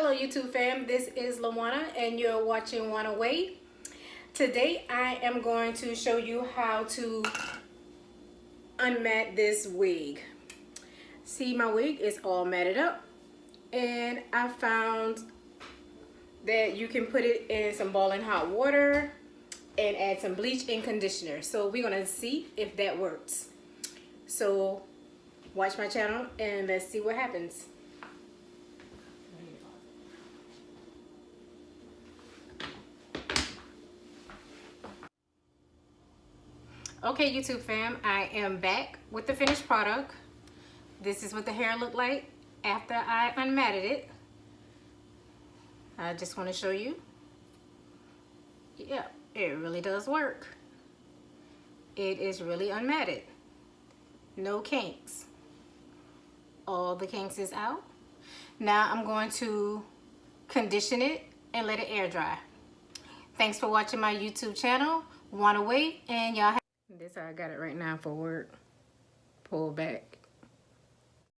Hello YouTube fam, this is Lawana and you're watching Wanna Way. Today I am going to show you how to unmat this wig. See, my wig is all matted up and I found that you can put it in some boiling hot water and add some bleach and conditioner. So we're gonna see if that works. So watch my channel and let's see what happens. Okay YouTube fam, I am back with the finished product. This is what the hair looked like after I unmatted it. I just want to show you. Yeah, it really does work. It is really unmatted. No kinks. All the kinks is out. Now I'm going to condition it and let it air dry. Thanks for watching my YouTube channel, Wanna Way, and y'all have this how I got it right now for work. Pull back.